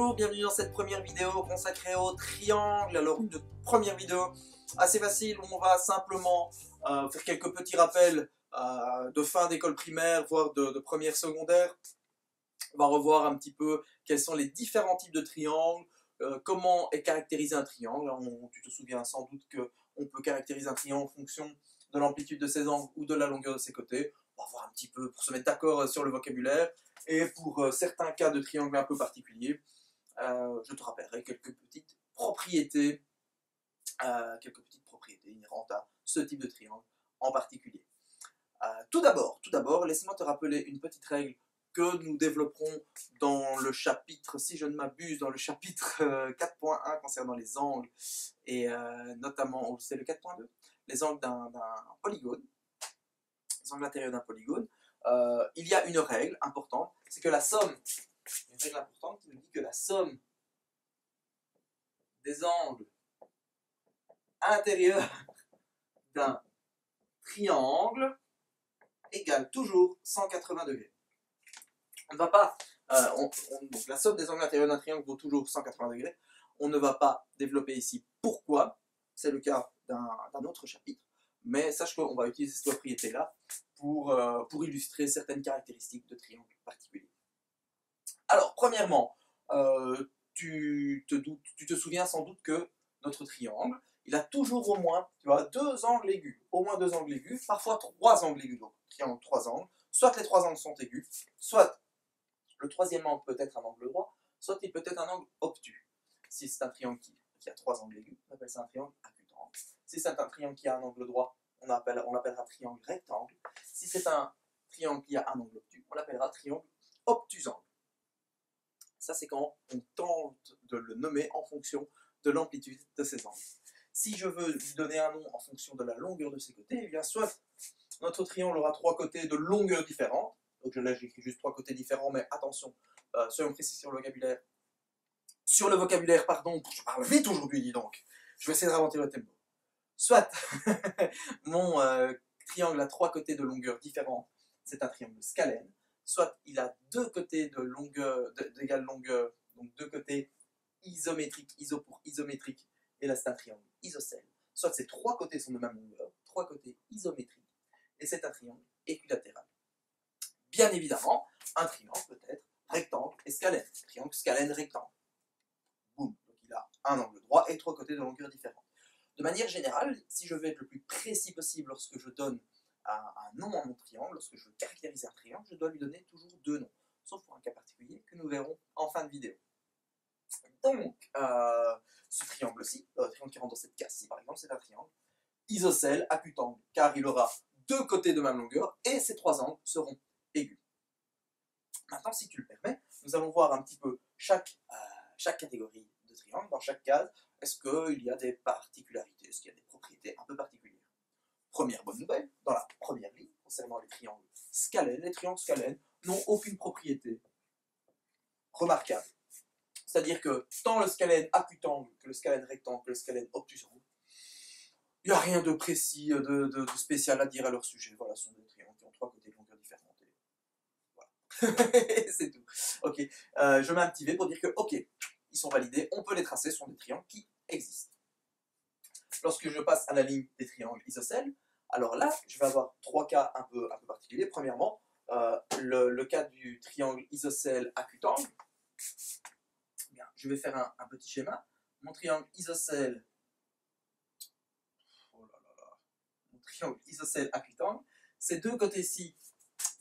Bonjour, bienvenue dans cette première vidéo consacrée au triangle. Alors une première vidéo assez facile où on va simplement faire quelques petits rappels de fin d'école primaire, voire de première secondaire. On va revoir un petit peu quels sont les différents types de triangles, comment est caractérisé un triangle. Tu te souviens sans doute qu'on peut caractériser un triangle en fonction de l'amplitude de ses angles ou de la longueur de ses côtés. On va voir un petit peu pour se mettre d'accord sur le vocabulaire. Et pour certains cas de triangles un peu particuliers, je te rappellerai quelques petites propriétés inhérentes à ce type de triangle en particulier. Tout d'abord, laisse-moi te rappeler une petite règle que nous développerons dans le chapitre, si je ne m'abuse, dans le chapitre 4.1 concernant les angles, et notamment, c'est le 4.2, les angles d'un polygone, les angles intérieurs d'un polygone. Il y a une règle importante, c'est que la somme, une règle importante qui nous dit que la somme des angles intérieurs d'un triangle égale toujours 180 degrés. On ne va pas, donc la somme des angles intérieurs d'un triangle vaut toujours 180 degrés. On ne va pas développer ici pourquoi, c'est le cas d'un autre chapitre, mais sache qu'on va utiliser cette propriété-là pour illustrer certaines caractéristiques de triangles particuliers. Alors, premièrement, tu te souviens sans doute que notre triangle, il a toujours au moins, deux angles aigus, parfois trois angles aigus, donc triangle trois angles, soit les trois angles sont aigus, soit le troisième angle peut être un angle droit, soit il peut être un angle obtus. Si c'est un triangle qui a trois angles aigus, on appelle ça un triangle acutangle. Si c'est un triangle qui a un angle droit, on l'appellera triangle rectangle. Si c'est un triangle qui a un angle obtus, on l'appellera triangle obtusangle. Ça, c'est quand on tente de le nommer en fonction de l'amplitude de ses angles. Si je veux lui donner un nom en fonction de la longueur de ses côtés, eh bien, soit notre triangle aura trois côtés de longueur différente. Donc là, j'écris juste trois côtés différents, mais attention, soyons précis sur le vocabulaire. Sur le vocabulaire, pardon, je parle vite aujourd'hui, dis donc. Je vais essayer de ralentir le tempo. Soit mon triangle a trois côtés de longueur différente, c'est un triangle scalène. Soit il a deux côtés d'égale longueur, donc deux côtés isométriques, iso pour isométrique, et là c'est un triangle isocèle. Soit ces trois côtés sont de même longueur, trois côtés isométriques, et c'est un triangle équilatéral. Bien évidemment, un triangle peut être rectangle et scalène. Triangle scalène rectangle. Boum. Donc il a un angle droit et trois côtés de longueur différente. De manière générale, si je veux être le plus précis possible lorsque je donne un nom à mon triangle, lorsque je veux caractériser un triangle, je dois lui donner toujours deux noms. Sauf pour un cas particulier que nous verrons en fin de vidéo. Donc, ce triangle-ci, le triangle qui rentre dans cette case-ci par exemple, c'est un triangle isocèle acutangle, car il aura deux côtés de même longueur et ces trois angles seront aigus. Maintenant, si tu le permets, nous allons voir un petit peu chaque catégorie de triangle, dans chaque case. Est-ce qu'il y a des particularités, est-ce qu'il y a des propriétés un peu particulières? Première bonne nouvelle, dans la première ligne, concernant les triangles scalènes n'ont aucune propriété remarquable. C'est-à-dire que tant le scalène acutangle que le scalène rectangle que le scalène obtusangle, il n'y a rien de précis, de spécial à dire à leur sujet. Voilà, ce sont des triangles qui ont trois côtés de longueur différente. Voilà. C'est tout. Ok. Je mets un petit V pour dire que, ok, ils sont validés, on peut les tracer, ce sont des triangles qui existent. Lorsque je passe à la ligne des triangles isocèles, alors là, je vais avoir trois cas un peu particuliers. Premièrement, le cas du triangle isocèle acutangle. Bien, je vais faire un petit schéma. Mon triangle isocèle, acutangle, ces deux côtés-ci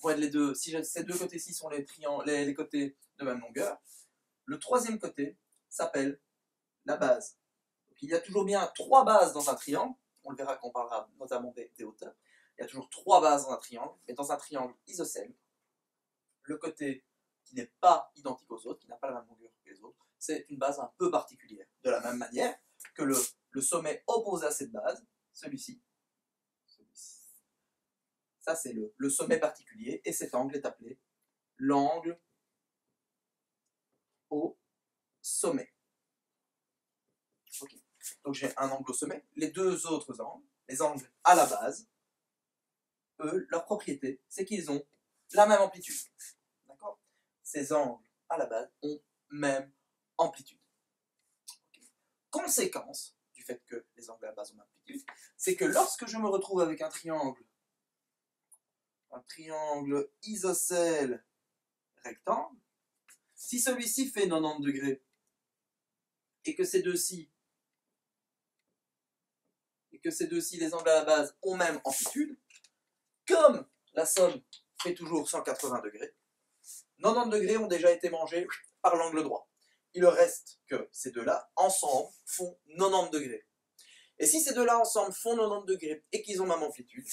vont être les deux. Si ces deux côtés-ci sont les côtés de même longueur, le troisième côté s'appelle la base. Donc, il y a toujours bien trois bases dans un triangle. On le verra quand on parlera notamment des hauteurs. Il y a toujours trois bases dans un triangle, mais dans un triangle isocèle, le côté qui n'est pas identique aux autres, qui n'a pas la même longueur que les autres, c'est une base un peu particulière. De la même manière que le sommet opposé à cette base, celui-ci, ça c'est le sommet particulier, et cet angle est appelé l'angle au sommet. Okay. Donc j'ai un angle au sommet. Les deux autres angles, les angles à la base, eux, leur propriété, c'est qu'ils ont la même amplitude. D'accord? Ces angles à la base ont même amplitude. Conséquence du fait que les angles à la base ont amplitude, c'est que lorsque je me retrouve avec un triangle isocèle rectangle, si celui-ci fait 90 degrés et que ces deux-ci, les angles à la base ont même amplitude, comme la somme fait toujours 180 degrés, 90 degrés ont déjà été mangés par l'angle droit. Il reste que ces deux-là, ensemble, font 90 degrés. Et si ces deux-là, ensemble, font 90 degrés et qu'ils ont même amplitude,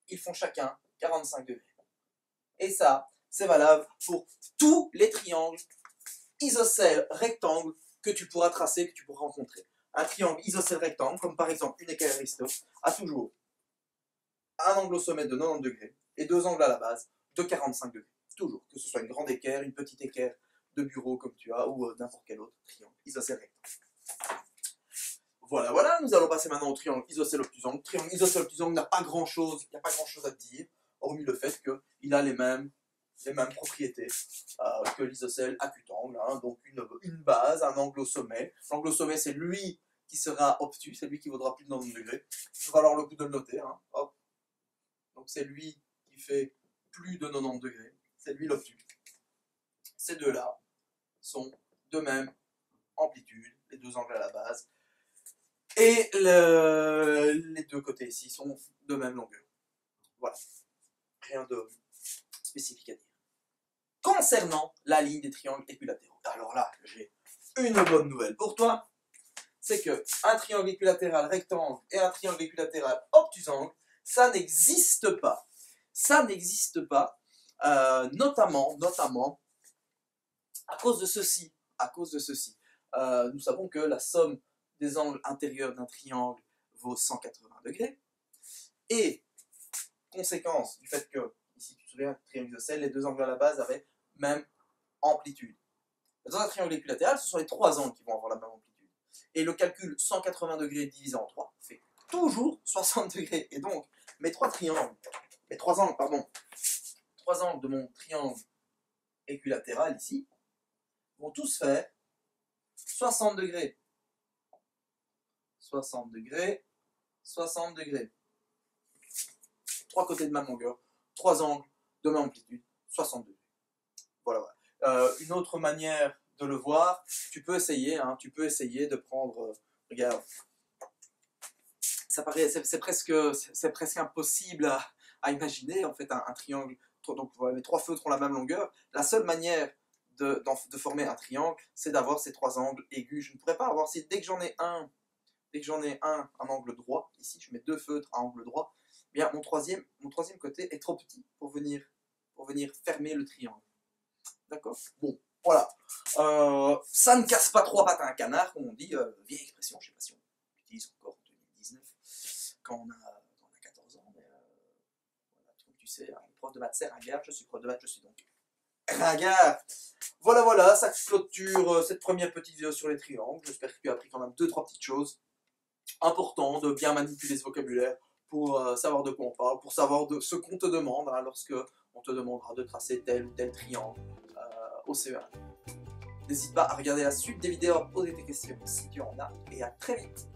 ils font chacun 45 degrés. Et ça, c'est valable pour tous les triangles isocèles rectangles que tu pourras tracer, que tu pourras rencontrer. Un triangle isocèle rectangle, comme par exemple une équerre Aristo, a toujours un angle au sommet de 90 degrés et deux angles à la base de 45 degrés. Toujours, que ce soit une grande équerre, une petite équerre de bureau comme tu as, ou n'importe quel autre triangle isocèle rectangle. Voilà, nous allons passer maintenant au triangle isocèle obtusangle. Le triangle isocèle obtusangle n'a pas grand-chose, il n'y a pas grand-chose à dire, hormis le fait qu'il a les mêmes propriétés que l'isocèle acutangle, hein, donc une base, un angle au sommet. L'angle au sommet, c'est lui qui sera obtus, c'est lui qui vaudra plus de 90 degrés. Il va alors le coup de le noter. Hein, hop. Donc c'est lui qui fait plus de 90 degrés, c'est lui l'obtus. Ces deux-là sont de même amplitude, les deux angles à la base, et les deux côtés ici sont de même longueur. Voilà, rien de spécifique à dire. Concernant la ligne des triangles équilatéraux, alors là, j'ai une bonne nouvelle pour toi, c'est qu'un triangle équilatéral rectangle et un triangle équilatéral obtusangle, ça n'existe pas. Ça n'existe pas, notamment, à cause de ceci. Nous savons que la somme des angles intérieurs d'un triangle vaut 180 degrés. Et, conséquence du fait que, ici tu te souviens, triangle isocèle, les deux angles à la base avaient même amplitude. Dans un triangle équilatéral, ce sont les trois angles qui vont avoir la même amplitude. Et le calcul 180 degrés divisé en 3 fait toujours 60 degrés. Et donc, trois angles de mon triangle équilatéral ici vont tous faire 60 degrés. 60 degrés, 60 degrés. Trois côtés de même longueur, trois angles de même amplitude, 60 degrés. Voilà. Une autre manière de le voir, tu peux essayer de prendre, regarde, ça paraît, c'est presque impossible à imaginer en fait un triangle. Donc les trois feutres ont la même longueur. La seule manière de former un triangle, c'est d'avoir ces trois angles aigus. Je ne pourrais pas avoir, dès que j'en ai un angle droit, ici je mets deux feutres à angle droit, eh bien mon troisième côté est trop petit pour venir fermer le triangle. D'accord? Bon, voilà. Ça ne casse pas trois pattes à un canard, comme on dit, vieille expression, je ne sais pas si on l'utilise encore en 2019, quand on a 14 ans, mais voilà, comme tu sais, un prof de maths c'est ringard, je suis prof de maths, je suis donc ringard. Voilà, ça clôture cette première petite vidéo sur les triangles. J'espère que tu as appris quand même 2-3 petites choses. Important de bien manipuler ce vocabulaire pour savoir de quoi on parle, pour savoir de ce qu'on te demande hein, lorsque on te demandera de tracer tel ou tel triangle au CE1. N'hésite pas à regarder la suite des vidéos, à poser tes questions si tu en as, et à très vite.